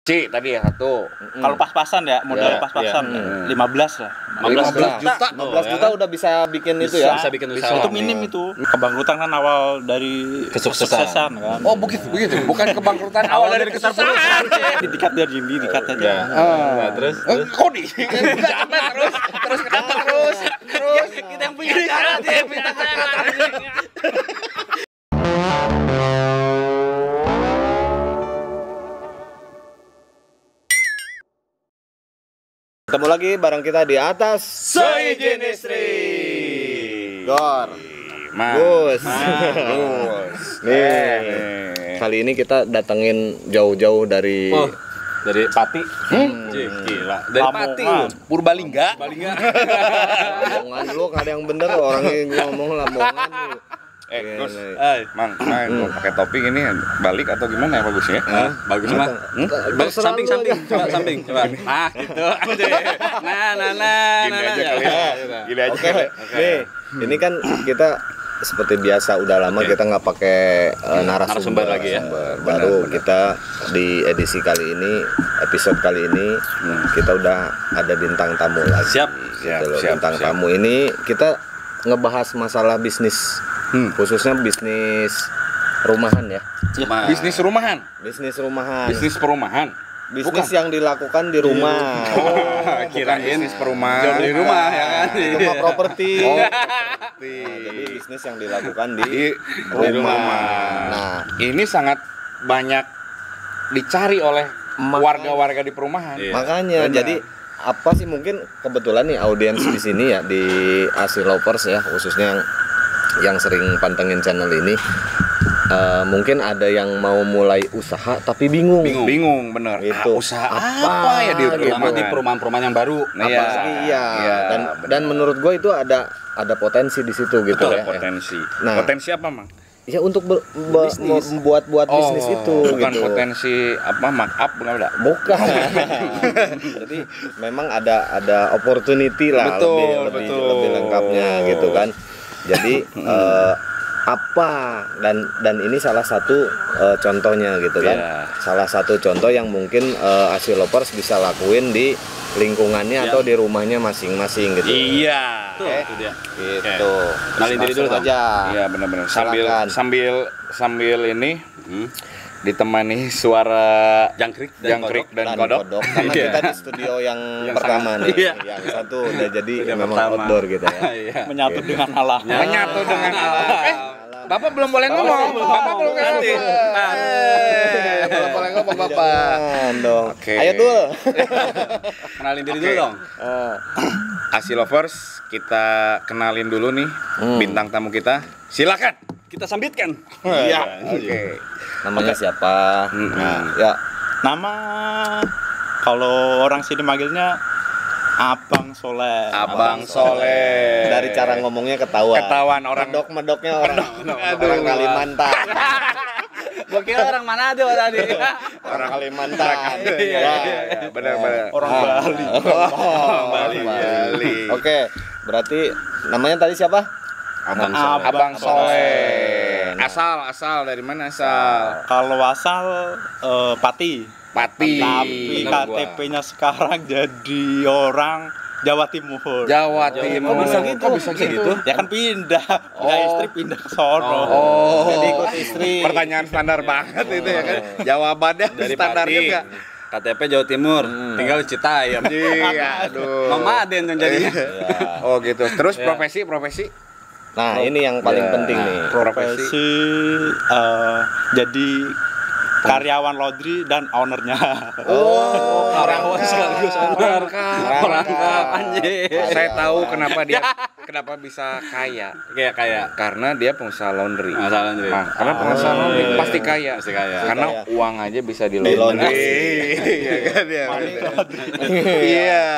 C tadi ya satu. Kalau pas-pasan ya, modal pas-pasan 15 lah. 15 juta. 15 juta udah bisa bikin itu ya. Bisa bikin usaha. Itu minim itu. Kebangkrutan kan awal dari kesuksesan kan. Oh begitu, bukan kebangkrutan awal dari kesuksesan. Dikat dari Jimmy, dikat aja. Nah, terus Kok di? Terus kenapa terus? kita yang punya cara dia yang punya cara. Ketemu lagi bareng kita di atas Seizin Istri. Gor. Gus. Nih. Kali ini kita datengin jauh-jauh dari Dari Pati. Gila. Dari Pati lu. Purbalingga. Lamongan lu, ada yang bener orang yang ngomong Lamongan lu. Gus. Mang, mau pakai topi ini balik atau gimana ya bagusnya? Bagus mah. Samping. Coba samping. Coba. Nah, gitu. Nah. Gini aja kali ya. Gini aja. Oke. Nih, ini kan kita seperti biasa udah lama kita nggak pakai narasumber lagi ya. Baru kita di edisi kali ini, episode kali ini kita udah ada bintang tamu lagi. Siap. Bintang tamu ini kita ngebahas masalah bisnis, khususnya bisnis rumahan ya. Bisnis rumahan. Bisnis rumahan. Bisnis perumahan. Bisnis yang dilakukan di rumah. Kirain bisnis perumahan. Di rumah ya kan. Rumah properti. Properti. Jadi bisnis yang dilakukan di rumah. Nah, ini sangat banyak dicari oleh warga-warga di perumahan. Iya. makanya benar. jadi apa sih mungkin kebetulan nih audiens di sini ya di Asi Lovers ya, khususnya yang sering pantengin channel ini, mungkin ada yang mau mulai usaha tapi bingung. Bingung bener. Gitu. Usaha apa ya di Terutama di perumahan? perumahan-perumahan yang baru. Iya. Iya. Dan menurut gue itu ada potensi di situ gitu Betul, ya. potensi. Nah. Potensi apa, Mang? Ya untuk membuat bisnis itu bukan gitu. potensi apa markup enggak. Bukan. Jadi memang ada opportunity lah. Betul. Lebih lengkapnya gitu kan. Jadi apa dan ini salah satu contohnya gitu kan. Yeah. Salah satu contoh yang mungkin Asi Lovers bisa lakuin di lingkungannya atau di rumahnya masing-masing gitu. Iya. Itu dia. Gitu. Kenalin diri dulu, Langsung aja. Iya benar-benar. Silakan. Sambil ini ditemani suara Jangkrik dan kodok. Karena kita di studio yang pertama nih. Iya. Yang satu udah jadi Yang memang pertama. outdoor gitu ya. Iya. Menyatu dengan alam. Menyatu dengan alam. Bapak belum boleh ngomong. Bapak belum Nanti. Belum boleh ngomong Bapak. Jangan dong. Oke. Ayo Dul. Kenalin diri Oke. dulu dong. Asi Lovers, kita kenalin dulu nih bintang tamu kita. Silakan. Kita sambitkan. Iya. Oke. Namanya siapa? Nah, ya. Nama kalau orang sini manggilnya Abang Soleh. Abang Soleh. Dari cara ngomongnya ketahuan. Ketahuan orang Medoknya orang Kalimantan. Gua kira orang Manado tadi. Orang Kalimantan. Iya. Benar-benar. Orang Bali. Bali. Oke, berarti namanya tadi siapa? Abang Soleh. Asal dari mana asal? Kalau asal Pati. Pati. Tapi KTP-nya sekarang jadi orang Jawa Timur. Jawa Timur. Kok bisa gitu? Ya kan pindah. Ya istri pindah ke sono. Jadi ikut istri. Pertanyaan standar banget itu ya kan. Jawabannya Dari standarnya Pati. enggak? KTP Jawa Timur. Tinggal di Citayam. Iya, aduh. Nomaden yang jadinya. Oh gitu. Terus profesi? Nah, ini yang paling penting nih. Profesi jadi karyawan laundry dan ownernya. Oh, Karyawan sekaligus owner. Perangkap. Anjir. Saya tahu kenapa bisa kaya. Kayak Karena dia pengusaha laundry. Masalah laundry. Nah, karena pengusaha laundry pasti kaya. Pasti kaya. Karena Kaya. uang aja bisa di Di laundry. laundry. Iya kan ya. Iya,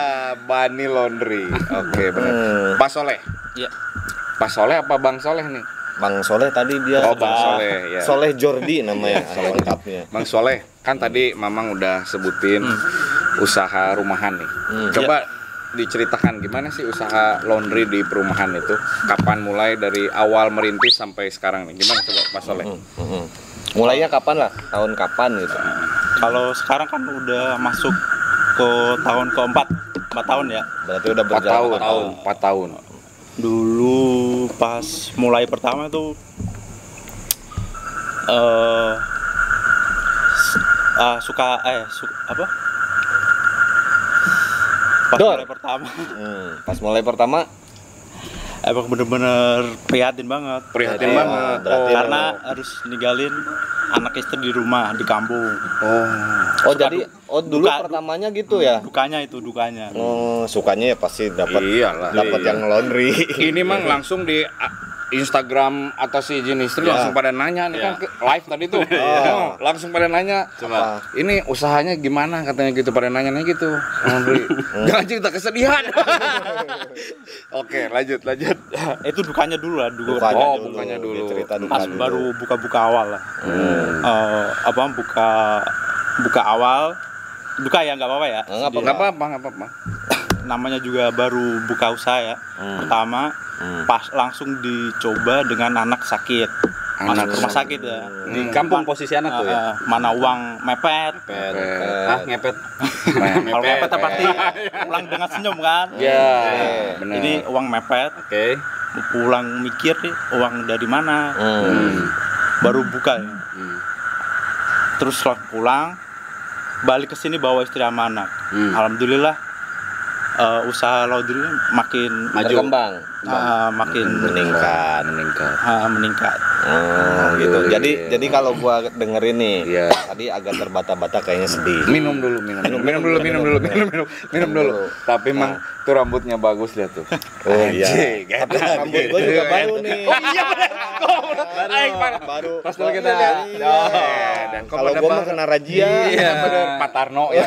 Bani Laundry. Oke, benar. Pak Soleh. Iya. Pak Soleh apa Bang Soleh nih? Bang Soleh tadi dia Oh, Bang Soleh ya. Soleh Jordi namanya lengkapnya. Bang Soleh, kan tadi Mamang udah sebutin usaha rumahan nih. Coba diceritakan gimana sih usaha laundry di perumahan itu? Kapan mulai dari awal merintis sampai sekarang nih? Gimana coba Pak Soleh? Mulainya kapan lah? Tahun kapan gitu? Kalau sekarang kan udah masuk ke tahun keempat, 4 tahun ya. Berarti udah 4 berjalan tahun. 4 tahun. Dulu pas mulai pertama tuh apa? Pas Dor. mulai pertama Pas mulai pertama emang bener-bener prihatin banget. Prihatin banget. berarti Karena harus ninggalin anak istri di rumah, di kampung. oh jadi dulu duka- pertamanya gitu ya. Dukanya. Oh, sukanya ya pasti dapat Iyalah. yang laundry. Ini mang langsung di Instagram atau si izin istri langsung pada nanya nih kan live tadi tuh. Langsung pada nanya. Coba. Ini usahanya gimana katanya gitu pada nanya gitu. Laundry. Jangan cerita kesedihan. Oke, lanjut. Itu dukanya dulu lah, Bukanya dulu. Cerita pas dulu. baru buka awal lah. Buka awal. Duka ya nggak apa-apa ya. Enggak apa-apa. Namanya juga baru buka usaha ya. Pertama pas langsung dicoba dengan anak sakit. Masuk rumah sakit ya. Di kampung posisi anak tuh ya. Mana uang mepet. Ngepet. Kalau mepet pasti pulang dengan senyum kan. Ya, benar. Ini uang mepet. Oke. Pulang mikir nih uang dari mana. Baru buka ya. Terus pulang balik ke sini bawa istri sama anak. Alhamdulillah usaha laundry makin Berkembang. makin meningkat. meningkat. Gitu. Jadi kalau gua dengerin nih, Iya. tadi agak terbata-bata kayaknya sedih. Minum dulu. Tapi emang tuh rambutnya bagus lihat tuh. Oh iya. Anjing, Tapi rambut gua juga baru nih. Oh iya benar. Baru. Pas dulu kita dan Kalau gua mah kena razia. Iya benar. Pak Tarno ya.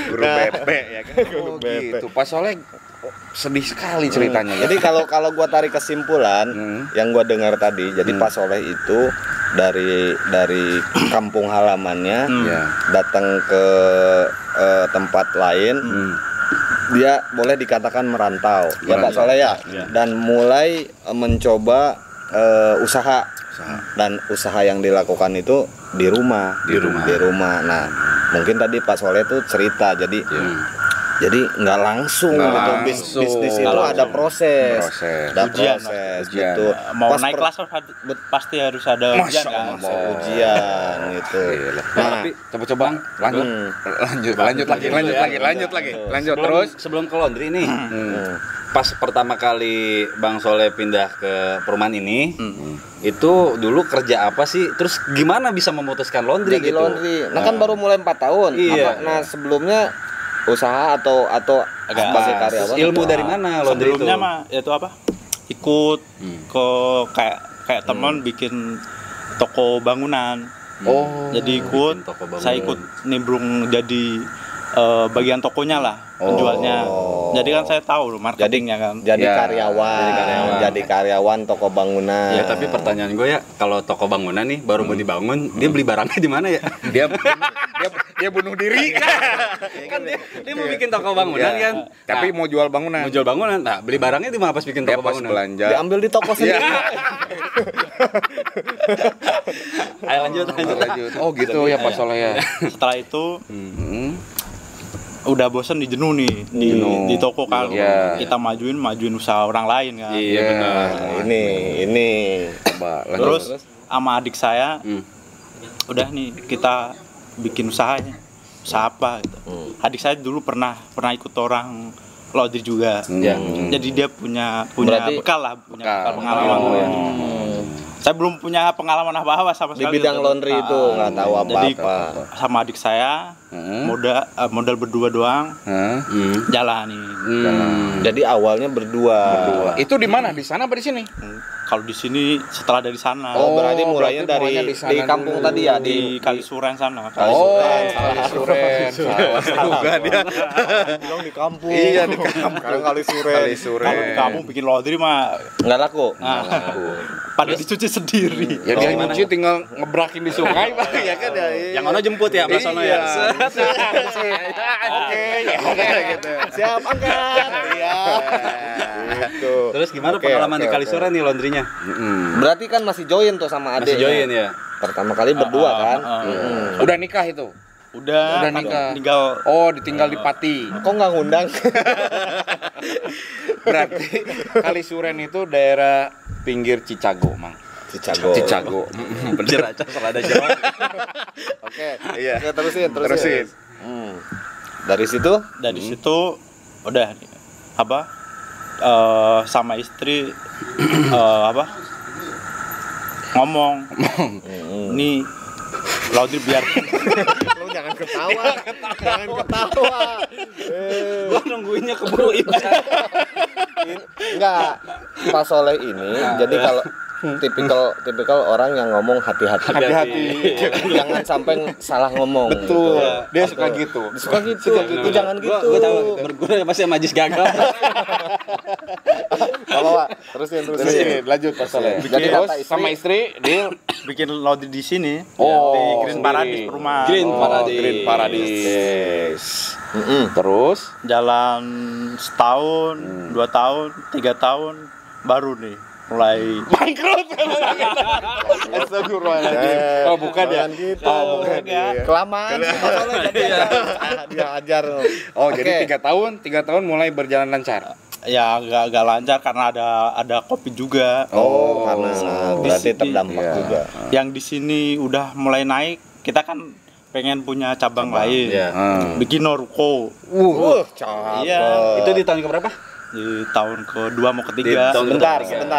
Guru BP ya kan. Oh gitu. Pas soalnya sedih sekali ceritanya. Jadi kalau gua tarik kesimpulan yang gua dengar tadi, jadi Pak Soleh itu dari kampung halamannya datang ke tempat lain, dia boleh dikatakan merantau, ya Pak Soleh ya, dan mulai mencoba usaha. Dan usaha yang dilakukan itu di rumah. Nah, mungkin tadi Pak Soleh tuh cerita, jadi nggak langsung gitu. Bisnis itu ada proses. Ada Ujian, proses ujian. gitu. Mau Pas naik kelas pasti harus ada ujian kan. ujian gitu. Nah, tapi coba lanjut terus. Sebelum ke laundry nih. Pas pertama kali Bang Soleh pindah ke perumahan ini, itu dulu kerja apa sih? Terus gimana bisa memutuskan laundry Jadi gitu? laundry. Nah kan baru mulai 4 tahun. Iya. Nah sebelumnya usaha atau sebagai karyawan? Ilmu dari mana laundry itu? Sebelumnya mah itu apa? Ikut ke kayak teman bikin toko bangunan. Oh. Jadi ikut, bikin toko bangunan. saya ikut nimbrung jadi bagian tokonya lah, penjualnya. Jadi kan saya tahu marketingnya kan. Jadi Ya, karyawan. Jadi karyawan toko bangunan. Ya tapi pertanyaan gue ya, kalau toko bangunan nih baru mau dibangun, dia beli barangnya di mana ya? Dia bunuh diri. Kan dia mau bikin toko bangunan Ya. kan. Tapi mau jual bangunan. Mau jual bangunan. Nah, beli barangnya di mana pas bikin Dia toko pas bangunan? belanja. Diambil di toko sendiri. Ayo lanjut. Oh gitu ya Pak Soleh ya. Setelah itu udah bosen jenuh nih di toko kan. Iya. Kita majuin usaha orang lain kan. Iya benar. Ini Coba lanjut. Terus sama adik saya udah nih kita bikin usahanya. Usaha apa gitu. Adik saya dulu pernah ikut orang laundry juga. Jadi dia punya Berarti bekal lah, punya bekal pengalaman. Saya belum punya pengalaman apa-apa sama di sekali. bidang laundry itu nggak tahu Jadi apa-apa. sama adik saya modal berdua doang jalanin. Jadi awalnya berdua. Itu di mana? Di sana apa di sini? Kalau di sini setelah dari sana. Oh, berarti mulainya berarti mulainya dari di sana di kampung dulu. tadi ya di Kalisuren sana. Oh, Kalisuren. Salah juga dia. bilang di kampung. Iya, di kampung. Sekarang Kalisuren. Kalau di kampung bikin laundry mah Nggak laku. nah, pada dicuci sendiri. Ya dia nyuci tinggal ngebrakin di sungai Bang ya kan ya. Yang ono jemput ya Mas Ono ya. Oke, ya gitu. Siap angkat. Iya. Gitu. Terus gimana Oke, pengalaman oke, di oke. Kalisura nih laundrynya? Berarti kan masih join tuh sama adiknya. Masih join ya? Pertama kali berdua kan. Udah nikah itu. Udah nikah. tinggal Oh, ditinggal di Pati. Kok nggak ngundang? Berarti Kalisuren itu daerah pinggir Cicago, Mang. Cicago. Bener aja selada jeruk. Oke. Iya. Oke, terusin. Terusin. Dari situ dari situ udah sama istri ngomong nih laundry biar lu jangan ketawa. Jangan ketawa. Gua nungguinnya keburu imsak. Enggak. Pak Soleh ini jadi kalau tipikal orang yang ngomong hati-hati. Jangan sampai salah ngomong. Betul. Gitu. Dia suka gitu. Suka gitu. Jangan gitu. Gua tahu berguna pasti majis gagal. Apa, Pak? Terusin. Lanjut Pak Soleh. Jadi Terus kata istri- sama istri dia bikin laundry di sini Oh, di Green sendiri. Paradise perumahan. Green Paradise. Terus Jalan setahun, 2 tahun, 3 tahun baru nih mulai bangkrut. Astagfirullahaladzim. Oh, bukan ya? Jangan gitu. Oh, bukan ya. Kelamaan. Pak Soleh dia ajar. Oh, Oke. jadi 3 tahun mulai berjalan lancar. ya gak lancar karena ada kopi juga. Oh, karena berarti Di- terdampak iya. juga. Yang di sini udah mulai naik, kita kan pengen punya cabang lain. Iya. Bikin ruko Cakep. Iya. Itu di tahun keberapa? di tahun kedua mau ketiga. Di tahun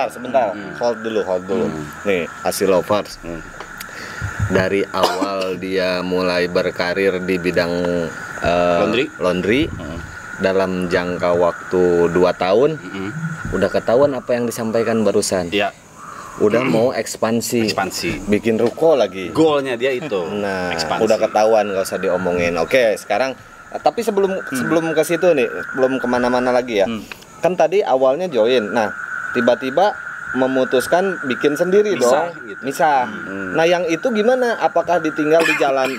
Sebentar. Hold dulu. Nih, Asil Lovers. Dari awal dia mulai berkarir di bidang laundry. Dalam jangka waktu 2 tahun udah ketahuan apa yang disampaikan barusan. Iya. Udah mau ekspansi. Bikin ruko lagi. Goalnya dia itu. Nah, ekspansi. udah ketahuan, nggak usah diomongin. Oke, sekarang tapi sebelum ke situ nih, belum kemana-mana lagi ya. Kan tadi awalnya join. Nah, tiba-tiba memutuskan bikin sendiri Misah, dong. gitu. Misah. Nah, yang itu gimana? Apakah ditinggal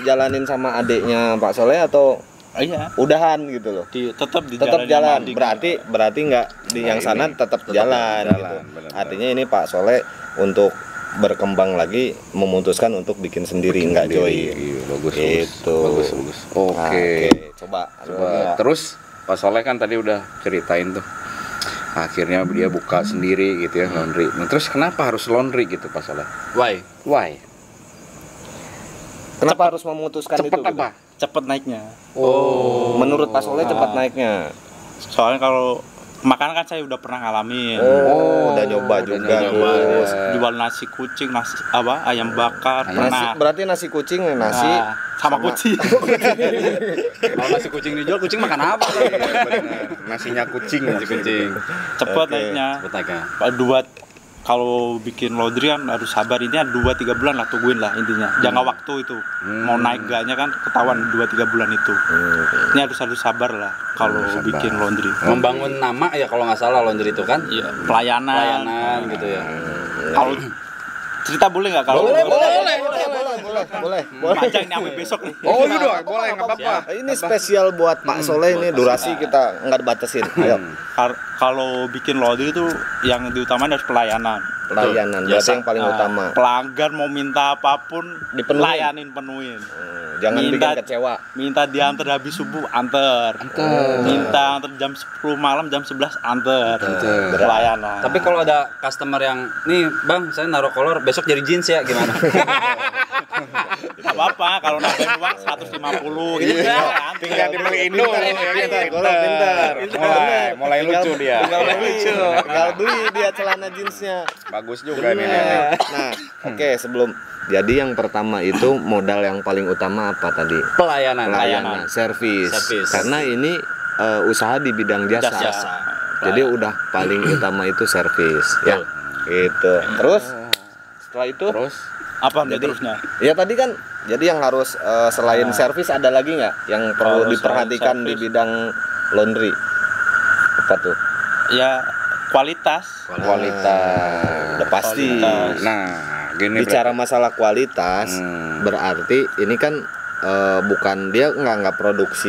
jalanin sama adiknya Pak Soleh atau Iya. udahan gitu loh? Tetap Tetap jalan. adik. Berarti nggak di yang sana tetap jalan gitu. benar. Artinya ini Pak Soleh untuk berkembang lagi memutuskan untuk bikin sendiri, nggak join. Iya, bagus. Gitu. Bagus. Nah, Oke. Coba. Terus Pak Soleh kan tadi udah ceritain tuh. Akhirnya dia buka sendiri gitu ya laundry. Nah, terus kenapa harus laundry gitu Pak Soleh? Why? Kenapa harus memutuskan Cepet itu? apa? Cepet naiknya. Menurut Pak Soleh cepat naiknya. Soalnya kalau makanan kan saya udah pernah ngalamin. Udah nyoba juga. Gus. Jual nasi kucing, ayam bakar, Nasi, berarti nasi kucing nih, nasi sama kucing. Kalau nasi kucing dijual, kucing makan apa? Nasinya kucing. Cepet Oke. naiknya. Cepet naiknya. Kalau bikin laundry kan harus sabar, ini 2-3 bulan lah, tungguin lah intinya. Jangka waktu itu. Mau naik gaknya kan ketahuan 2-3 bulan itu. Ini harus sabar lah kalau bikin laundry. Membangun nama ya kalau nggak salah laundry itu kan. Iya, pelayanan. Gitu ya. Kalau cerita boleh nggak kalau boleh. panjang nih sampai besok nih. Oh iya dong, boleh nggak apa-apa. Ini spesial buat Pak Soleh ini, durasi kita nggak dibatasin. Ayo. Kalau bikin laundry itu yang diutamakan harus pelayanan. Pelayanan berarti yang paling utama. Pelanggan mau minta apapun Dipenuhin. penuhin. Jangan Minta- bikin kecewa. Minta diantar habis subuh, anter. Minta antar jam 10 malam, jam 11 anter. Pelayanan. Tapi kalau ada customer yang nih bang, saya naruh kolor besok jadi jeans ya gimana? Gak apa-apa kalau nambahin uang 150 gitu. Tinggal dibeliin dulu. Pintar. Mulai lucu dia. Tinggal beli dia celana jeansnya. Bagus juga nih nenek. Nah, oke, sebelum jadi yang pertama itu modal yang paling utama apa tadi? Pelayanan. Servis. Servis. Karena ini usaha di bidang jasa. Jasa. Jadi udah paling utama itu servis, ya. Gitu. Terus setelah itu Apa nih terusnya? ya tadi kan jadi yang harus selain servis ada lagi nggak yang perlu Kalau diperhatikan selain di servis. bidang laundry? Apa tuh? Ya kualitas. Udah pasti. Kualitas. Nah, gini Bicara masalah kualitas, berarti ini kan bukan dia nggak produksi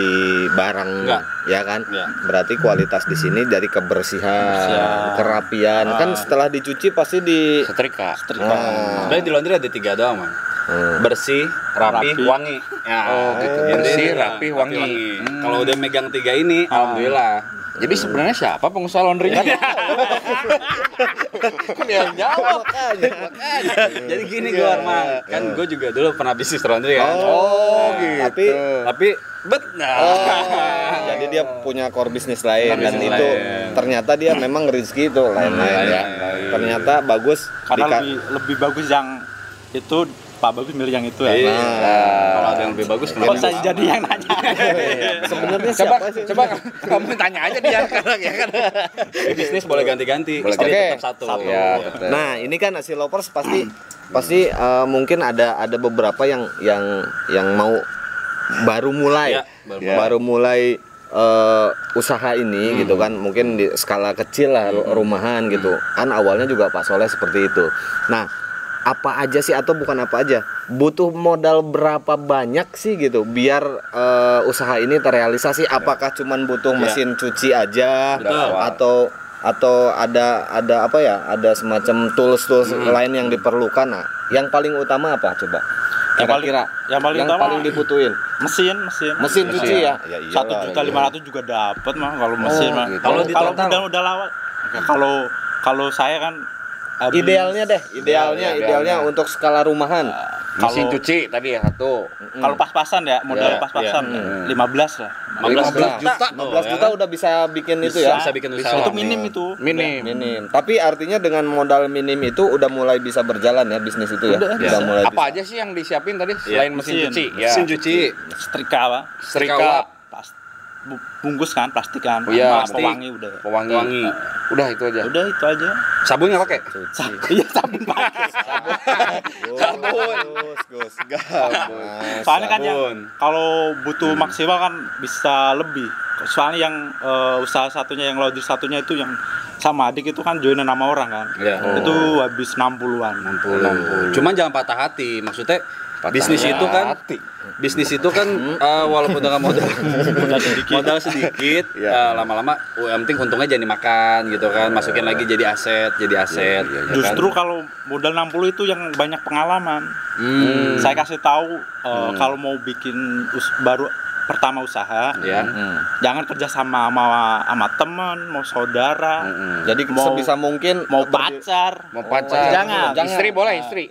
barang, Nggak. ya kan? Iya. Berarti kualitas di sini dari kebersihan, kerapian. Kan setelah dicuci pasti di setrika. Sebenarnya di laundry ada 3 doang, Man. Bersih, rapi, wangi. Ya, gitu. Bersih, rapi, wangi. Kalau udah megang 3 ini, alhamdulillah. Jadi sebenarnya siapa pengusaha laundry? Kan dia yang jawab. Jadi gini gue, Arman, kan gue juga dulu pernah bisnis laundry kan. gitu. Tapi benar. Jadi dia punya core bisnis lain dan bisnis itu lain. ternyata dia memang rezeki itu lain-lain ya. Ternyata bagus Karena lebih bagus yang itu Pak Bagus milih yang itu ya. Kalau ada yang lebih bagus, Kok kenapa? saya jadi yang nanya? sebenarnya Coba siapa sih? coba kamu tanya aja dia sekarang ya kan. Bisnis boleh ganti-ganti, Boleh istri ganti. tetap satu. Ya, Ya. betul. Nah, ini kan Asil Lovers pasti mungkin ada beberapa yang mau baru mulai. Ya, Baru mulai usaha ini gitu kan, mungkin di skala kecil lah, rumahan gitu. Kan awalnya juga Pak Soleh seperti itu. Nah, apa aja sih atau bukan apa aja? Butuh modal berapa banyak sih gitu biar usaha ini terrealisasi? Apakah cuman butuh mesin cuci aja atau ada apa ya? Ada semacam tools lain yang diperlukan. Nah, yang paling utama apa coba? Kira-kira yang paling utama paling dibutuhin mesin cuci ya. 1.500.000 juga dapat mah kalau mesin mah. gitu. Kalau Kalau di total? udah lawat. Kalau saya kan habis- Idealnya untuk skala rumahan. Mesin Kalau- cuci tadi ya satu. Kalau pas-pasan ya, modal Iya, pas-pasan 15 lah. 15 juta. 15 juta udah bisa bikin itu ya. Bisa bikin usaha. Itu minim itu. Minim. Tapi artinya dengan modal minim itu udah mulai bisa berjalan ya bisnis itu ya. Udah mulai Apa bisa. aja sih yang disiapin tadi selain mesin mesin. cuci? Ya. Mesin cuci. Setrika Pak. Setrika, Bungkus kan, plastik kan. Iya, Sama pewangi udah. pewangi. Udah itu aja. Udah itu aja. Sabun nggak pakai? Iya sabun pakai. Gus. Soalnya kan yang Sabun. kalau butuh maksimal kan bisa lebih. Soalnya yang usaha satunya yang laundry satunya itu yang sama adik itu kan joinan sama orang kan. Iya. Itu habis 60-an. 60. Cuman jangan patah hati. Maksudnya bisnis itu kan walaupun dengan modal sedikit lama-lama yang penting untungnya jadi makan gitu kan, masukin lagi jadi aset ya Justru kan? kalau modal 60 itu yang banyak pengalaman. Saya kasih tahu kalau mau bikin baru pertama usaha, Ya. jangan kerja sama teman, mau saudara, Jadi Mau- sebisa mungkin mau pacar. Mau pacar. Jangan. Istri boleh, istri.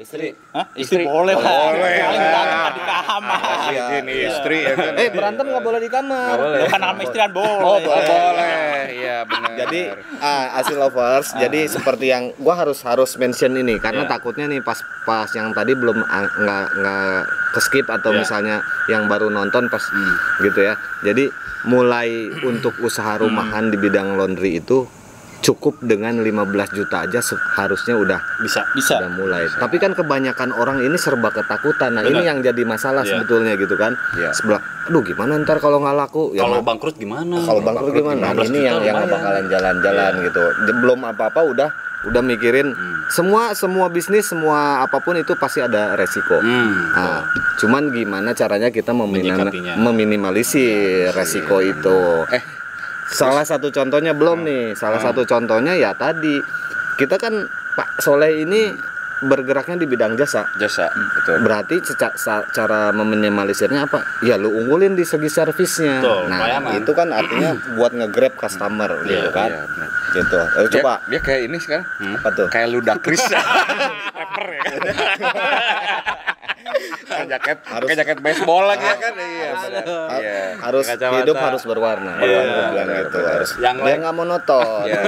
Hah? Istri boleh lah. Boleh. Paling berantem di kamar. Ini istri ya kan. berantem nggak boleh di kamar. Bukan sama istrian boleh. Boleh. Iya benar. Jadi Asil Lovers, jadi seperti yang gua harus mention ini karena takutnya nih pas yang tadi belum nggak ke skip atau misalnya yang baru nonton pas gitu ya. Jadi mulai untuk usaha rumahan di bidang laundry itu cukup dengan 15 juta aja harusnya udah Bisa. udah mulai. Tapi kan kebanyakan orang ini serba ketakutan. Nah, ini yang jadi masalah sebetulnya gitu kan. Sebelah, aduh gimana ntar kalau nggak laku? Ya, Kalau bangkrut gimana? kalau bangkrut gimana? Nah, 15 ini yang juta nggak lumayan. bakalan jalan-jalan gitu. Belum apa-apa udah mikirin semua bisnis, semua apapun itu pasti ada resiko. Nah, cuman gimana caranya kita Menyikapinya. meminimalisir resiko itu. Salah satu contohnya belum nih. Salah satu contohnya ya tadi kita kan Pak Soleh ini bergeraknya di bidang jasa. Betul. Berarti cara meminimalisirnya apa? Ya lu unggulin di segi servisnya. Betul, Nah, pelayanan. itu kan artinya buat nge-grab customer gitu kan. Iya, benar. Gitu. Coba Dia kayak ini sekarang. apa tuh? Kayak Ludacris. Rapper ya. Kayak jaket baseball lagi ya kan. Iya, benar. Iya. Harus Kacamata. hidup harus berwarna. Gua bilang gitu. Harus Yang biar nggak monoton. Iya.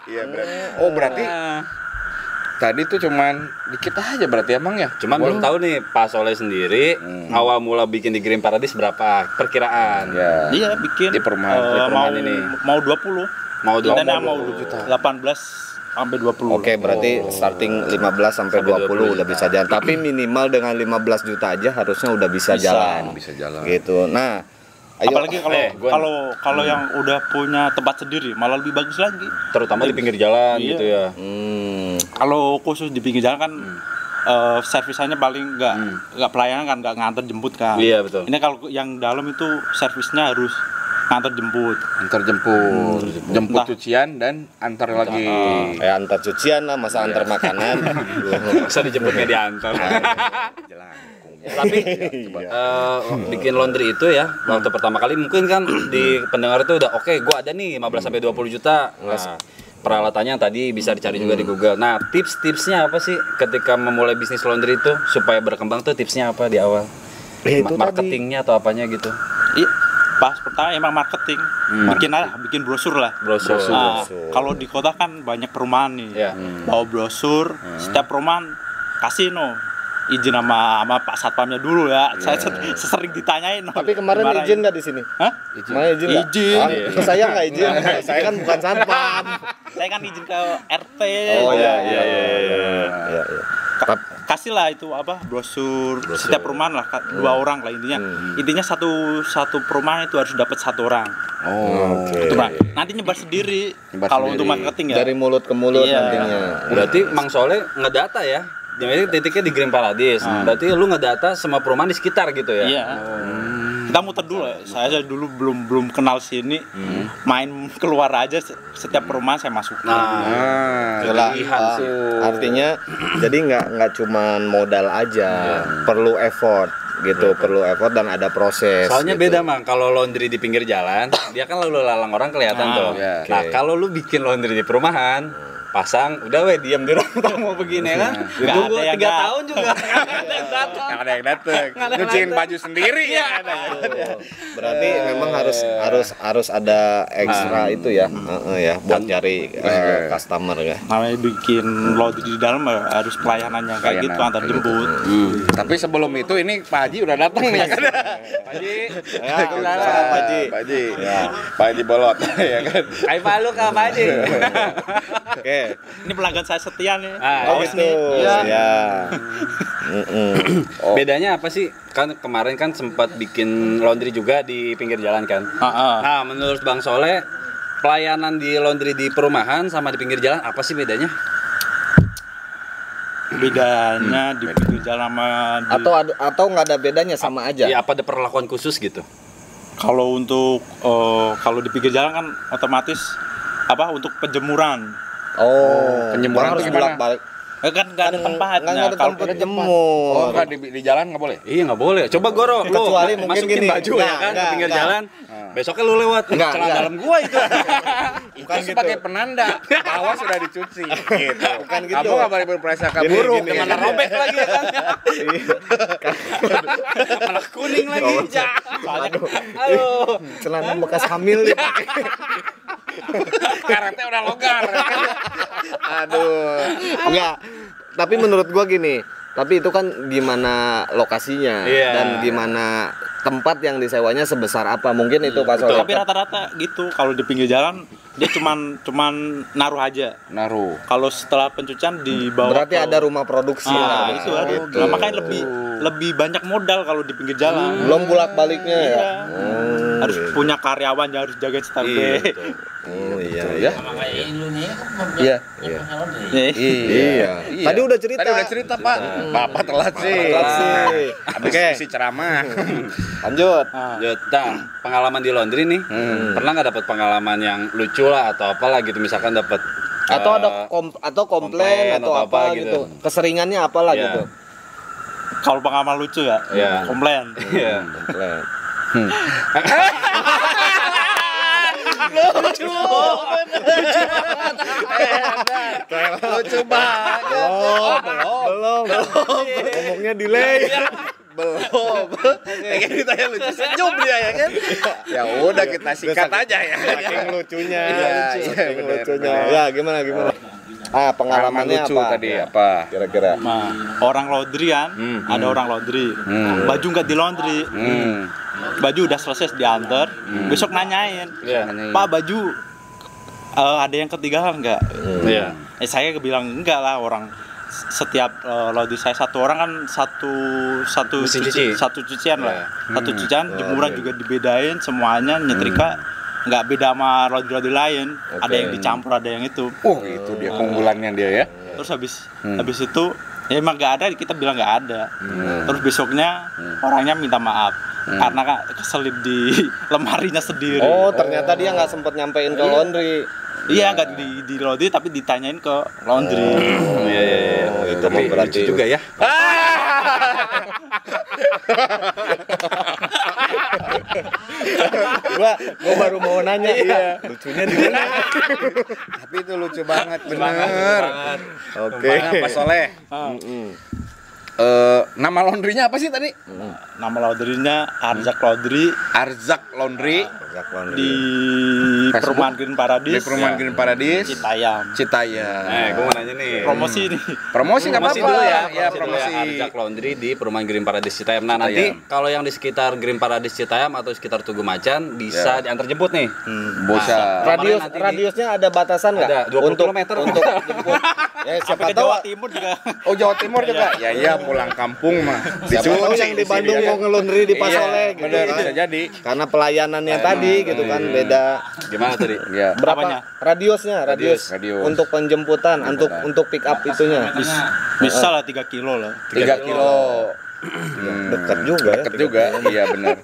Iya, berarti. Oh, berarti tadi tuh cuman dikit aja berarti emang ya. Cuman belum tahu nih Pak Soleh sendiri awal mula bikin di Green Paradise berapa perkiraan? Ya. Iya bikin Di perumahan, eh, di perumahan mau ini. mau 20. Mau Kita 20 juta. 18 sampai 20. Oke, berarti starting 15 sampai 20 udah bisa jalan. Tapi minimal dengan 15 juta aja harusnya udah bisa jalan. Bisa jalan. Gitu. Nah, Ayo. Apalagi kalau yang udah punya tempat sendiri malah lebih bagus lagi. Terutama di pinggir jalan Iya. gitu ya. Kalau khusus di pinggir jalan kan servisannya paling nggak pelayanan kan, nggak nganter jemput kan. Iya, betul. Ini kalau yang dalam itu servisnya harus nganter jemput. Antar jemput, jemput Entah. cucian dan antar lagi. Kayak antar cucian lah, masa antar makanan. Masa dijemputnya diantar. Tapi bikin laundry itu ya waktu pertama kali mungkin kan di pendengar itu udah oke, gua ada nih 15 sampai 20 juta. Nah, peralatannya tadi bisa dicari juga di Google. Nah, tips-tipsnya apa sih ketika memulai bisnis laundry itu supaya berkembang tuh tipsnya apa di awal? Itu Marketingnya atau apanya gitu? Iya, pas pertama emang marketing. Bikin brosur lah. Brosur. Nah, kalau di kota kan banyak perumahan nih. Iya. Bawa brosur, setiap perumahan kasih izin sama Pak Satpamnya dulu ya. Saya sering ditanyain. Tapi kemarin Dimarahin. izin nggak di sini? Hah? Kemarin izin nggak? Izin. Ah, saya nggak izin. Saya kan bukan satpam. Saya kan izin ke RT. Oh iya. Kasih lah itu brosur. Setiap perumahan lah 2 orang lah intinya. Intinya satu perumahan itu harus dapat 1 orang. Oh, Oke. Itu, Bang. Nanti nyebar sendiri. Nyebar Kalau sendiri. untuk marketing ya. Dari mulut ke mulut Iya. nantinya. Berarti Mang Soleh ngedata ya? Jadi titiknya di Green Paradise. Berarti lu ngedata semua perumahan di sekitar gitu ya? Iya. Kita muter dulu ya. Saya dulu belum kenal sini. Main keluar aja setiap perumahan saya masuk. Nah, Itulah, Kelebihan sih. artinya jadi nggak cuman modal aja, perlu effort gitu, perlu effort dan ada proses. Soalnya gitu. beda Mang, kalau laundry di pinggir jalan, dia kan lalu lalang orang kelihatan tuh. iya. Nah, Oke. kalau lu bikin laundry di perumahan, pasang, udah weh diam di rumah mau begini kan. Ditunggu ada yang 3 nggak. tahun juga. Nggak ada yang datang. nggak ada yang dateng. Nggak ada yang Nyuciin dateng. baju sendiri ya. Berarti memang harus ada ekstra itu ya, ya buat cari customer ya. Namanya bikin laundry di dalam harus pelayanannya kayak gitu, Pelayanan. antar jemput. Tapi sebelum itu ini Pak Haji udah datang nih. Pak Haji, Waalaikumsalam, Pak Haji. Pak Haji. Ya, Pak Haji bolot ya kan. Kai palu Kak Pak Haji. Oke. Ini pelanggan saya setia nih. Oh Awas gitu. nih. Ya. Iya. Bedanya apa sih? Kan kemarin kan sempat bikin laundry juga di pinggir jalan kan. Nah, menurut Bang Soleh, pelayanan di laundry di perumahan sama di pinggir jalan apa sih bedanya? Bedanya di pinggir jalan sama di, Atau nggak ada bedanya sama aja. Ya apa ada perlakuan khusus gitu? kalau untuk kalau di pinggir jalan kan otomatis untuk penjemuran. Oh, penjemuran harus tuh gimana? bolak-balik. Kan nggak ada tempatnya. Nggak ada Kalau tempat jemur. Oh, enggak di jalan nggak boleh. Iya nggak boleh. Coba Goro, lu Kecuali mungkin masukin gini. baju ya kan di pinggir jalan. Besoknya lu lewat celana dalam gua itu. Bukan sebagai penanda bahwa sudah dicuci gitu. Bukan gitu. Kamu nggak boleh berprasangka Gini, buruk. gini. Mana robek lagi ya kan? Malah kuning lagi. Aduh. Celana bekas hamil dipakai. Karetnya udah longgar. Aduh. Enggak. Tapi menurut gua gini, tapi itu kan gimana lokasinya Iya. dan gimana tempat yang disewanya sebesar apa. Mungkin itu Pak Soleh. Tapi rata-rata gitu. Kalau di pinggir jalan dia cuman naruh aja. Naruh. Kalau setelah pencucian dibawa. Berarti ada rumah produksi lah. Itu ada. Gitu. Nah, makanya lebih banyak modal kalau di pinggir jalan. Belum bolak-baliknya ya. Iya. Harus punya karyawan yang harus jaga standby. Oh iya Ya. Iya. Iya. Iya. Tadi udah cerita. Tadi udah cerita, Pak. Bapak telat sih. Telat sih. Habis isi ceramah. Lanjut. Nah, pengalaman di laundry nih, pernah nggak dapat pengalaman yang lucu lah atau apalah gitu, misalkan dapat Atau ada komplain atau apa gitu. Keseringannya apalah Iya. gitu. Kalau pengalaman lucu ya, Iya. komplain. Iya. Komplain. Lucu banget. Belum. Ngomongnya delay. Belum. Kayak ditanya lucu senyum dia ya kan. Ya udah kita sikat aja ya. Saking lucunya. Iya, Saking bener, lucunya. bener. Ya, gimana? Pengalaman Pengalamannya lucu apa? tadi apa? Kira-kira. Nah, orang laundry kan, ada orang laundry. Baju nggak di laundry. Baju udah selesai diantar, besok nanyain. Iya. Pak, baju ada yang ketinggalan nggak? Iya. Saya bilang enggak lah, orang setiap laundry saya satu orang kan satu Mesin cuci. satu cucian lah. Satu cucian Oh, jemuran iya. juga dibedain semuanya, nyetrika nggak beda sama laundry lain. Ada yang dicampur, ada yang itu. Itu dia keunggulannya dia ya. Terus habis itu ya emang nggak ada, kita bilang nggak ada. Terus besoknya orangnya minta maaf karena keselip di lemarinya sendiri. Oh, ternyata dia nggak sempet nyampein ke laundry. Iya, nggak di laundry tapi ditanyain ke laundry. Iya. Oh, itu Tapi mah berarti lucu juga ya. gua baru mau nanya. Iya. Lucunya di mana? Tapi itu lucu banget, bener. Oke. Nah, Pak Soleh, nama laundrynya apa sih tadi? Nama laundrynya Arzak Laundry Arzak Laundry di Facebook? Perumahan Green Paradise. di Perumahan Green Paradise, Citayam. Citayam. Gue mau nanya nih. Promosi nih. Promosi nggak Promosi apa-apa dulu ya, ya promosi. Arzak Laundry di Perumahan Green Paradise Citayam. Nah, nanti kalau yang di sekitar Green Paradise Citayam atau sekitar Tugu Macan bisa diantar jemput nih. Bisa. Radiusnya ada batasan nggak? Ada, 20 untuk kilometer. untuk jemput. Ya siapa Sampai ke tahu. Jawa Timur juga. Oh, Jawa Timur juga. Ya iya, pulang kampung mah. Siapa tahu yang di Bandung mau ngelundri di Pak Iya, Soleh gitu. bener, kan. bisa jadi. Karena pelayanannya tadi gitu kan beda. Gimana tadi? Iya. Berapa Apanya? radius Radius. untuk penjemputan untuk pick up itunya. Bisa lah 3 kilo lah. 3 kilo. Dekat juga ya. Deket juga, iya benar.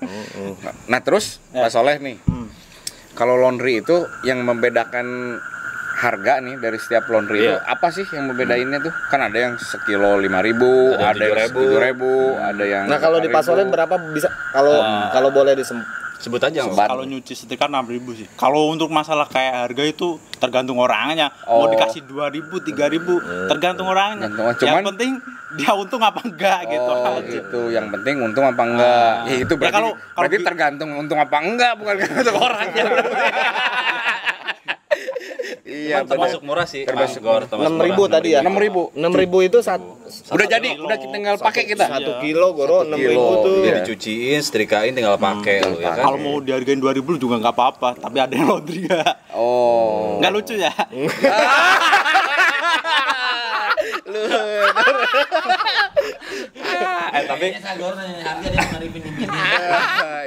Nah terus Pak Soleh nih, kalau laundry itu yang membedakan harga nih dari setiap laundry itu apa sih yang membedainnya tuh? Kan ada yang sekilo 5.000, Ada ada yang 7.000, ada yang. Nah, kalau di Pak Soleh berapa bisa kalau boleh Sebut aja. Mas. Kalau nyuci setrika 6.000 sih. Kalau untuk masalah kayak harga itu tergantung orangnya. Mau dikasih 2.000, 3.000, tergantung orangnya. Cuman yang penting dia untung apa enggak gitu Oh aja. gitu, yang penting untung apa enggak? Ya itu berarti, kalau berarti tergantung untung apa enggak, bukan tergantung orangnya. Iya, termasuk murah sih. Termasuk Mas Gor, termasuk 6.000 murah. tadi ya? 6.000. 6.000 itu Udah jadi, udah tinggal pakai kita. 1 kilo goro 6.000 tuh. Iya. Dicuciin, setrikain, tinggal pakai lu ya kan. Kalau mau dihargain 2.000 juga nggak apa-apa, tapi ada yang laundry ya. Oh. Nggak lucu ya? Tapi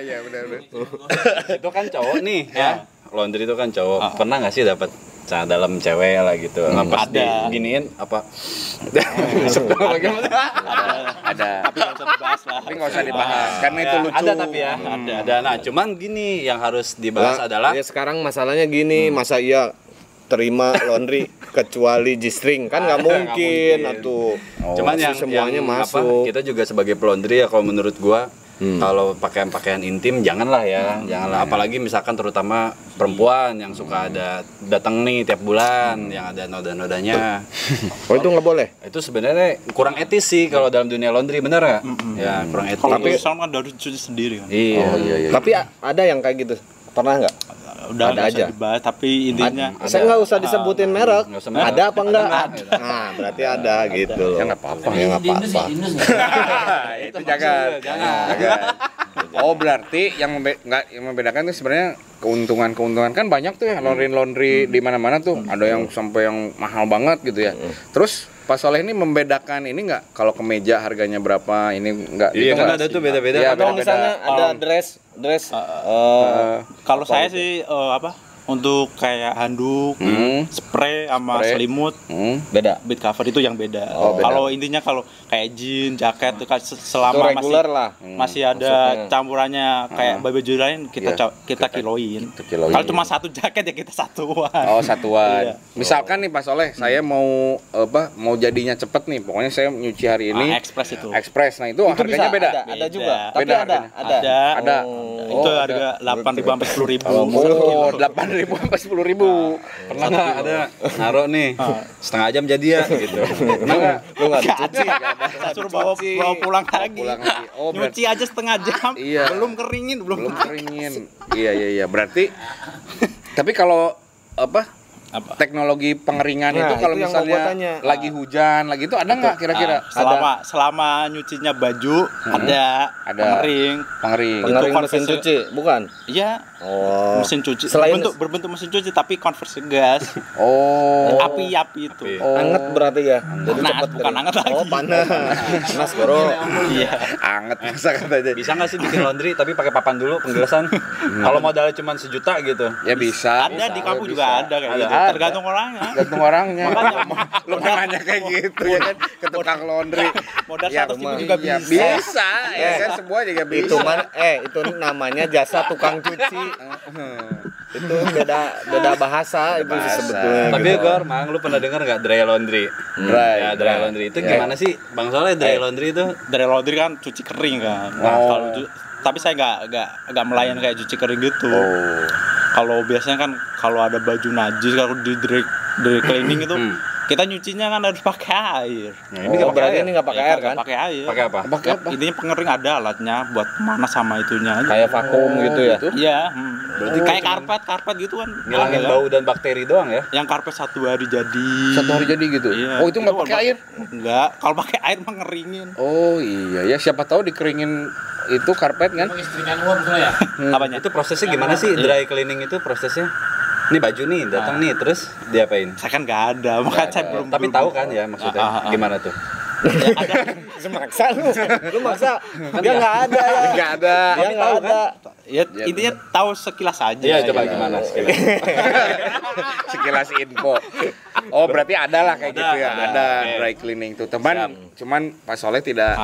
Iya benar. itu kan cowok nih ya. Laundry itu kan cowok. Pernah nggak sih dapat dalam cewek lah gitu? Pas Ada. diginiin apa? Ada. Tapi nggak usah dibahas lah. Tapi nggak usah dibahas karena itu lucu. Ada tapi ya, ada. Nah, cuman gini yang harus dibahas adalah ya sekarang masalahnya gini, masa iya terima laundry kecuali G-string kan nggak mungkin atuh. cuman Pasti yang semuanya yang masuk. kita juga sebagai pelaundry ya kalau menurut gua kalau pakaian-pakaian intim janganlah ya, janganlah apalagi misalkan terutama perempuan yang suka ada datang nih tiap bulan yang ada noda-nodanya. Oh itu nggak boleh. Itu sebenarnya kurang etis sih kalau dalam dunia laundry, bener ya? Ya kurang etis. Kalau misalnya kan dari cuci sendiri kan. Iya. Tapi ada yang kayak gitu. Pernah nggak? Udah Ada nggak aja. usah dibahas, tapi intinya Saya nggak usah disebutin merek. Nggak usah merek. Ada apa enggak? Ada. Nah, berarti ada gitu loh. Ya nggak apa-apa. Ya nggak apa-apa. Itu jangan. Jangan. Oh berarti yang membedakan itu sebenarnya keuntungan kan banyak tuh ya laundry di mana-mana tuh. Ada yang sampai yang mahal banget gitu ya. Terus Pak Soleh ini membedakan ini nggak kalau kemeja harganya berapa ini nggak? Iya, gitu kan nggak? ada tuh beda-beda. Iya, Atau beda-beda. misalnya ada dress kalau saya sih untuk kayak handuk, spray sama Spray. selimut, beda. bed cover itu yang beda. Oh, beda. Kalau intinya kalau kayak jeans, jaket itu kan selama Itu reguler masih lah. masih ada campurannya kayak baju lain kita Iya. kita kiloin. kiloin. Kalau cuma satu jaket ya kita satuan. Oh satuan. Iya. Misalkan nih Pak Soleh, saya mau mau jadinya cepet nih. Pokoknya saya nyuci hari ini. Express itu. Express. Nah itu harganya bisa, beda. Ada juga. Tapi Beda ada. harganya. Ada. Itu harga 8.000 sampai 10.000. Oh 8.000 sampai 10.000. Pernah nggak ada naruh nih setengah jam jadi ya gitu. Pernah nggak? Lu nggak Nggak dicuci. ada. Suruh bawa pulang lagi. Pulang lagi. Oh Nyuci berarti aja setengah jam, Iya. belum keringin, belum belum keringin. Iya. Berarti tapi kalau teknologi pengeringan Nah, itu kalau itu yang mau gua misalnya tanya. lagi hujan, lagi itu ada nggak kira-kira? Selama nyucinya baju ada pengering. Pengering. Pengering Itu mesin konversi- cuci, bukan? Iya. Oh. Mesin cuci. Selain Berbentuk mesin cuci tapi konversi gas. Oh. Api-api itu. anget berarti ya. Jadi Panas, cepet bukan kering. anget lagi. Oh, panas. Panas, Bro. Iya. Anget masa katanya. Bisa nggak sih bikin laundry tapi pakai papan dulu penjelasan? Kalau modalnya cuma 1 juta gitu. Ya bisa. Ada di kampung Bisa. juga ada kayak gitu. Ada. Tergantung orangnya. Tergantung orangnya. Makanya. Lu kan nanya kayak gitu ya kan ke tukang laundry. Modal Ya, 100 ribu rumah. juga Ya, bisa. bisa. Ya kan semua juga bisa. Itu namanya jasa tukang cuci. Itu beda bahasa itu sih Bahasa. sebetulnya. Tapi gitu. Gor, Mang, lu pernah dengar nggak dry laundry? Dry. Ya, dry laundry itu Ya. gimana sih? Bang Soleh dry laundry itu Dari laundry kan cuci kering kan. Nah, Oh. kalau tapi saya nggak melayan kayak cuci kering gitu. Oh. Kalau biasanya kan kalau ada baju najis kalau di dry cleaning itu kita nyucinya kan harus pakai air. Nah, Ini nggak berarti ini nggak pakai air kan? Pakai air. pakai apa? Pakai apa? Intinya pengering ada alatnya buat mana sama itunya aja. Kayak vakum gitu ya. Iya. Berarti kayak karpet gitu kan. Ngilangin Ada. bau dan bakteri doang ya. Yang karpet 1 hari jadi. 1 hari jadi gitu. Iya. Oh, itu nggak pakai air? Enggak, kalau pakai air mah ngeringin. Oh iya ya, siapa tahu dikeringin itu karpet kan? Apanya? Itu prosesnya gimana sih dry cleaning itu prosesnya? Ini baju nih datang nih terus diapain? Saya kan nggak ada, makanya saya belum. Tapi tahu kan ya maksudnya gimana tuh? Semaksa lu maksa dia nggak ada ya. Nggak ada. Dia nggak ada. Ya, intinya tahu sekilas aja. Iya, coba gimana sekilas. Sekilas info. Oh, berarti ada lah kayak gitu ya. ada. Ada Oke. dry cleaning tuh. Cuman Pak Soleh tidak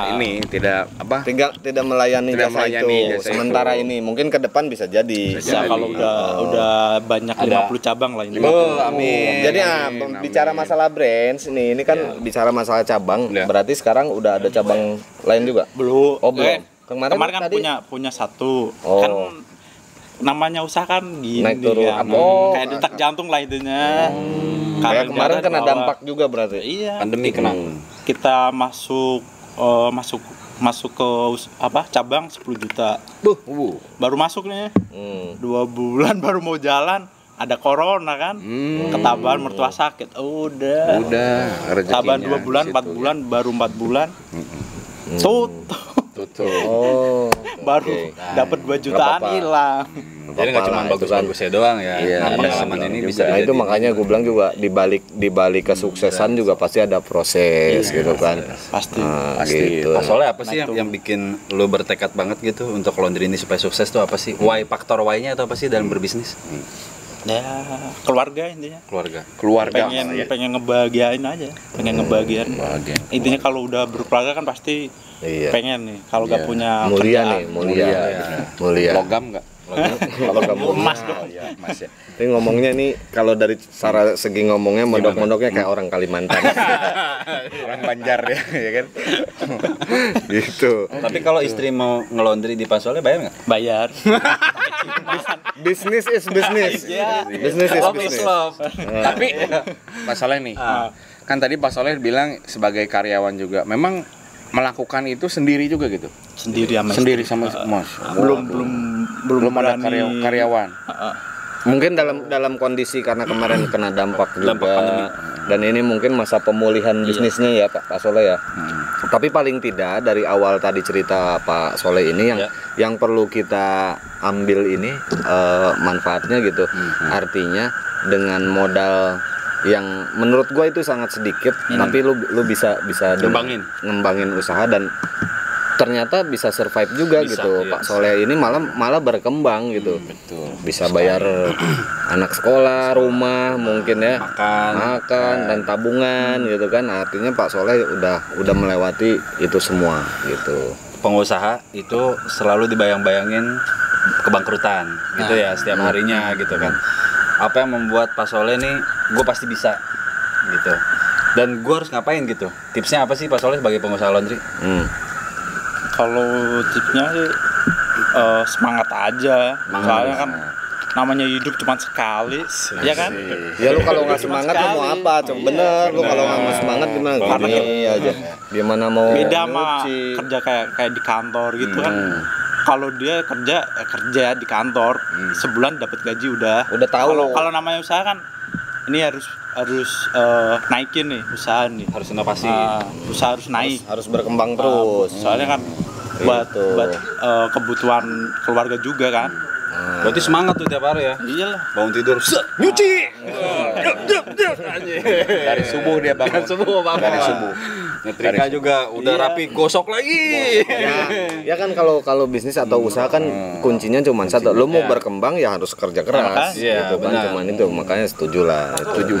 tidak apa? Tidak melayani Tidak jasa melayani itu. jasa Sementara itu. ini mungkin ke depan bisa jadi. Bisa kalau udah banyak 50 cabang lah ini. Oh, amin. Jadi Amin, bicara amin. masalah brands ini kan bicara masalah cabang. Ya. Berarti sekarang udah ada cabang lain juga. Belum. Oh, belum. Kemarin kan tadi punya satu. Oh. Kan namanya usaha kan gini Naik turun. kan. Oh. Kayak detak jantung lah intinya. kayak kemarin udara kena di bawah. dampak juga berarti. Iya. Pandemi kena. Kita masuk ke cabang 10 juta. Baru masuk nih. 2 bulan baru mau jalan ada corona kan. Ketabahan mertua sakit. Udah Rezekinya Tabahan 2 bulan, di 4 situ, bulan, baru 4 bulan. Tutup. Tutup. Oh. Baru dapat 2 jutaan apa-apa. hilang. Jadi nggak cuma bagus-bagusnya doang ya. Iya, Nah, ada pengalaman ini bisa Nah, itu jadi- makanya gue bilang juga di balik kesuksesan juga pasti ada proses gitu kan. Pasti. Nah, Pasti. gitu. Pak Soleh apa sih yang bikin lo bertekad banget gitu untuk laundry ini supaya sukses tuh apa sih? Why, faktor why-nya atau apa sih dalam berbisnis? Ya, keluarga intinya. Keluarga. Pengen ngebahagiain aja. Pengen ngebahagiain. Bahagia. Intinya kalau udah berkeluarga kan pasti Iya. pengen nih. Kalau nggak punya Mulia kerjaan, nih, mulia. Logam nggak? Kalau kamu emas dong. Iya, Mas ya. Tapi ngomongnya nih kalau dari cara segi ngomongnya mondok-mondoknya kayak orang Kalimantan. Orang Banjar ya kan? Gitu. Tapi kalau istri mau ngelondri di Pak Soleh bayar nggak? bayar. Business is business. Business is Love is business. love. Tapi Pak Soleh nih, kan tadi Pak Soleh bilang sebagai karyawan juga, memang melakukan itu sendiri juga gitu, Sendiri sama sendiri istri. sama Mas. belum ada berani. karyawan. Mungkin dalam kondisi karena kemarin kena dampak juga dan ini mungkin masa pemulihan bisnisnya ya Pak Soleh ya. Tapi paling tidak dari awal tadi cerita Pak Soleh ini yang perlu kita ambil ini manfaatnya gitu. Artinya dengan modal yang menurut gua itu sangat sedikit tapi lu bisa ngembangin usaha dan ternyata bisa survive juga gitu. Pak Soleh ini malah berkembang gitu. Betul. Bisa bayar anak sekolah, rumah mungkin ya, makan dan tabungan gitu kan. Artinya Pak Soleh udah melewati itu semua gitu. Pengusaha itu selalu dibayang-bayangin kebangkrutan gitu ya setiap harinya gitu kan. Apa yang membuat Pak Soleh nih gue pasti bisa gitu. Dan gue harus ngapain gitu? Tipsnya apa sih Pak Soleh sebagai pengusaha laundry? Kalau tipsnya sih semangat aja. Soalnya kan namanya hidup cuma sekali, ya kan? Ya lu kalau nggak semangat lu mau apa? Coba bener lu kalau nggak semangat gimana? Gini aja. Gimana mau Beda sama nyuci? kerja kayak di kantor gitu kan. Kalau dia kerja di kantor, sebulan dapat gaji udah. Udah tahu. Kalau namanya usaha kan ini harus naikin nih usaha nih. Harus inovasi. Usaha harus naik. Harus berkembang terus. Soalnya kan buat kebutuhan keluarga juga kan. Berarti semangat tuh tiap hari ya. Iyalah. Bangun tidur, nyuci. Dari subuh dia bangun. Dari subuh. Nyetrika juga udah rapi, gosok lagi. Ya kan kalau bisnis atau usaha kan kuncinya cuma satu. Lo mau berkembang ya harus kerja keras gitu kan. benar. Cuman itu makanya setuju lah. Itu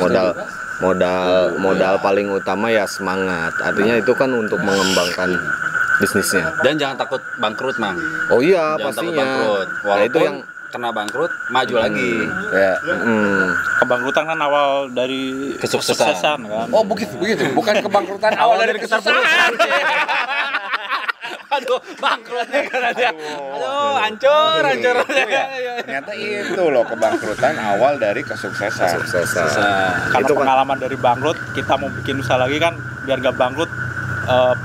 modal paling utama ya semangat. Artinya itu kan untuk mengembangkan bisnisnya. Dan jangan takut bangkrut, Mang. Oh iya, Jangan takut pastinya. bangkrut. Nah, Walaupun itu yang kena bangkrut, maju lagi. Ya. Kebangkrutan kan awal dari Kesuksesan. kan. Oh begitu. Bukan kebangkrutan awal dari kesuksesan. Aduh, bangkrutnya kan aja. Aduh, hancur. Ternyata itu loh kebangkrutan awal dari kesuksesan. Karena Itu kan- pengalaman dari bangkrut, kita mau bikin usaha lagi kan biar gak bangkrut,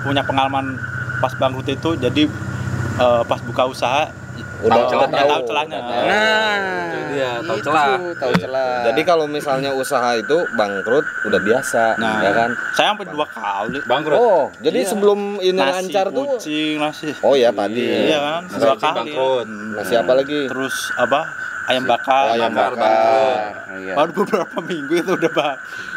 punya pengalaman pas bangkrut itu, jadi pas buka usaha udah tahu celahnya. Nah, Itu dia, tahu itu, celah. tahu celah. Jadi kalau misalnya usaha itu bangkrut udah biasa, ya kan? Saya sampai 2 kali Bangkrut. Oh, jadi sebelum ini nasi lancar tuh. kucing, nasi. Oh ya tadi. Iya kan, Nasi 2 kucing kali. bangkrut. Nasi apa lagi? Terus ayam bakar. ayam bakar. Iya. Baru beberapa minggu itu udah Tapi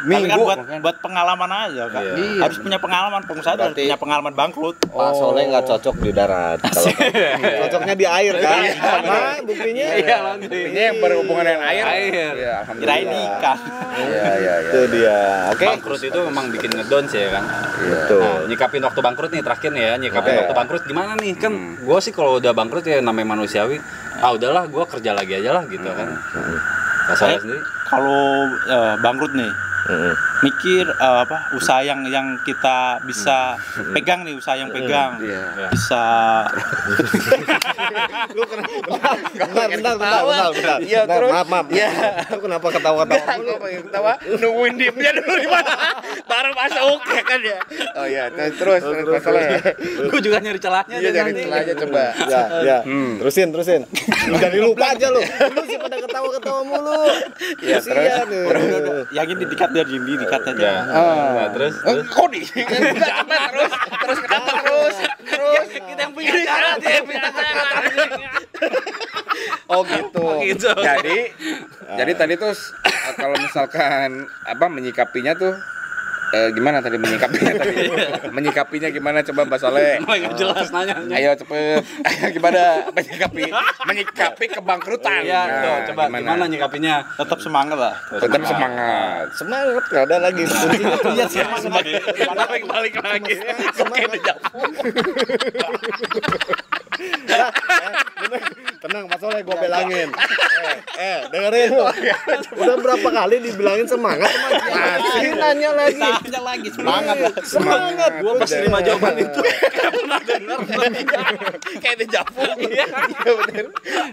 kan Minggu, buat pengalaman aja kan. Iya. Harus punya pengalaman, pengusaha harus Berarti- punya pengalaman bangkrut. Pak Soleh nggak cocok di darat. Kalau cocoknya di air kan? Nah, buktinya. Ini yang berhubungan dengan air. Air. Iya, Kirain ikan. Iya. Itu dia. Oke. Bangkrut itu memang bikin ngedon sih ya kan. Betul. Nah, nyikapin waktu bangkrut nih terakhir nih ya, nyikapin waktu bangkrut gimana nih? Kan gua sih kalau udah bangkrut ya namanya manusiawi. Udahlah gua kerja lagi aja lah gitu kan. Saya sendiri. Kalau bangkrut nih, mikir usaha yang kita bisa pegang nih, usaha yang pegang. Bisa Bentar. Iya, terus? Maaf. Iya. Lu kenapa ketawa-ketawa? Ketawa, nungguin dimnya dulu di mana? Baru masuk ya kan ya. Oh iya, terus masalah. Gua juga nyari celahnya Iya, dan dari nanti. celah aja coba. Ya. Terusin. Jangan lupa aja lu. Lu sih pada ketawa-ketawa mulu. Iya, Kasihan lu. yang ini dikat biar Jimmy dikat aja. Ya. Nah, terus Kok di? Terus kenapa terus? kita yang punya cara, dia yang punya cara. Oh gitu. Gitu. Jadi tadi tuh kalau misalkan menyikapinya tuh gimana tadi menyikapinya tadi? Menyikapinya gimana coba Mbak Soleh? Enggak jelas nanya. Ayo cepet. Gimana menyikapi kebangkrutan? Iya, Nah, tuh, coba gimana nyikapinya? Tetap semangat lah. Tetap semangat. Semangat nggak ada lagi. Kuncinya tuh Iya, semangat. Balik lagi. Oke, dijawab. Tenang Mas Soleh, gue bilangin. Dengerin lu. Udah berapa kali dibilangin semangat masih nanya lagi. Tanya lagi semangat. Semangat. Gua pas terima jawaban itu. Kayak dijawab. Iya benar.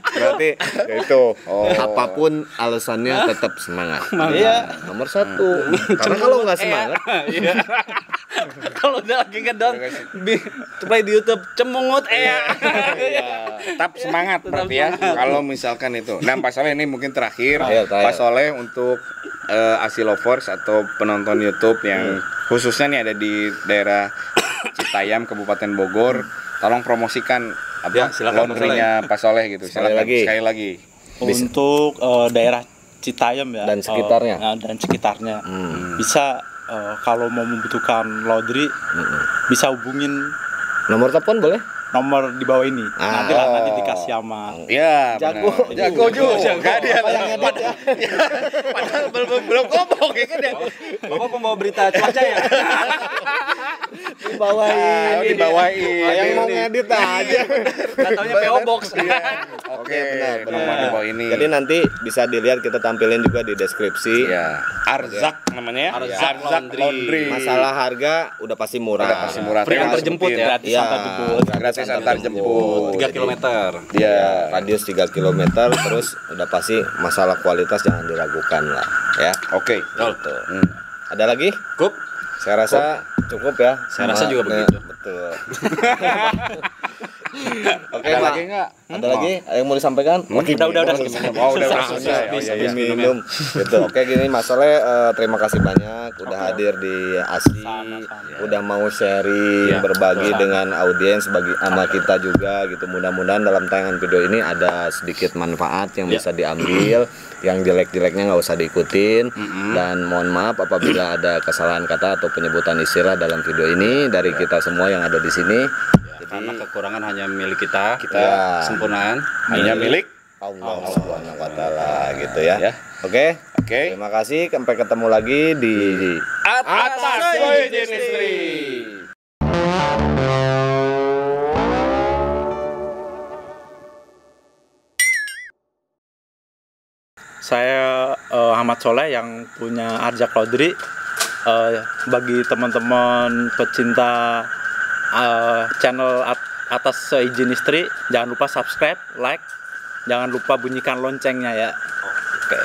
Berarti itu apapun alasannya tetap semangat. Iya, nomor 1. Karena kalau nggak semangat, Iya. Kalau udah lagi ngedon, play di YouTube cemungut Tetap semangat berarti ya. Kalau misalkan itu. Nah, Pak Soleh ini mungkin terakhir. Terakhir. Pak Soleh untuk Asi Lovers atau penonton YouTube yang khususnya nih ada di daerah Citayam, Kabupaten Bogor, tolong promosikan Ya, silakan, laundry-nya Pak Soleh gitu. Silakan sekali lagi. Untuk daerah Citayam ya Dan sekitarnya. dan sekitarnya bisa kalau mau membutuhkan laundry bisa hubungin nomor telepon boleh? nomor di bawah ini. Nanti dikasih sama Ya, Jago. benar. Jago juga dia. Apa yang edit ya? Padahal belum ngomong ya kan ya. Bapak pembawa berita cuaca ya? Dibawain. Yang mau ngedit aja. Katanya PO Box. Oke, benar. nomor di bawah ini. Jadi nanti bisa dilihat, kita tampilin juga di deskripsi. ya, Arzak namanya ya. Arzak Laundry. Masalah harga udah pasti murah. Udah pasti murah. Free antar jemput ya? gratis Iya, antar jemput. Gratis antar jemput. 3 km. Iya. Radius 3 km, terus udah pasti masalah kualitas jangan diragukan lah ya. Oke. Gitu. Ada lagi? Kup. Saya rasa cukup ya. Saya rasa juga begitu. Betul. Oke, Ada Mak. lagi nggak? Ada lagi yang mau disampaikan? Udah. Oh, udah selesai. Oh, iya, iya. Minum gitu. Oke, gini Mas Soleh, terima kasih banyak udah hadir di ASI, udah mau sharing, berbagi dengan audiens sama kita juga gitu. Mudah-mudahan dalam tayangan video ini ada sedikit manfaat yang bisa diambil, yang jelek-jeleknya nggak usah diikutin. Dan mohon maaf apabila ada kesalahan kata atau penyebutan istilah dalam video ini dari kita semua yang ada di sini. Karena kekurangan hanya milik kita, Ya. kesempurnaan Hanya milik Allah Subhanahu wa taala gitu ya. Ya. Oke. Oke. Terima kasih, sampai ketemu lagi di Atas Soy Industri. Saya Ahmad Soleh yang punya Arjak Laundry. Bagi teman-teman pecinta channel Atas Seizin Istri, jangan lupa subscribe, like, jangan lupa bunyikan loncengnya ya. Oke.